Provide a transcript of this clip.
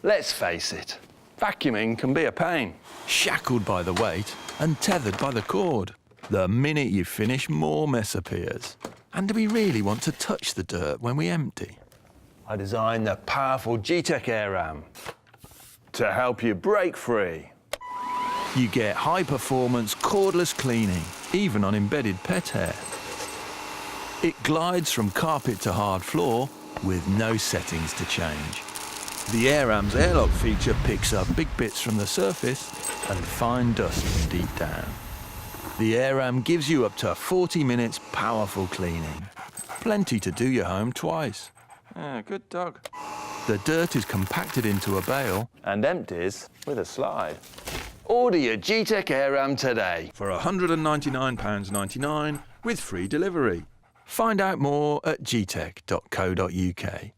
Let's face it, vacuuming can be a pain. Shackled by the weight and tethered by the cord. The minute you finish, more mess appears. And do we really want to touch the dirt when we empty? I designed the powerful Gtech AirRam to help you break free. You get high-performance cordless cleaning, even on embedded pet hair. It glides from carpet to hard floor with no settings to change. The AirRam's AirLOC feature picks up big bits from the surface and fine dust from deep down. The AirRam gives you up to 40 minutes powerful cleaning. Plenty to do your home twice. Good dog. The dirt is compacted into a bale And empties with a slide. Order your Gtech AirRam today. for £199.99 with free delivery. Find out more at gtech.co.uk.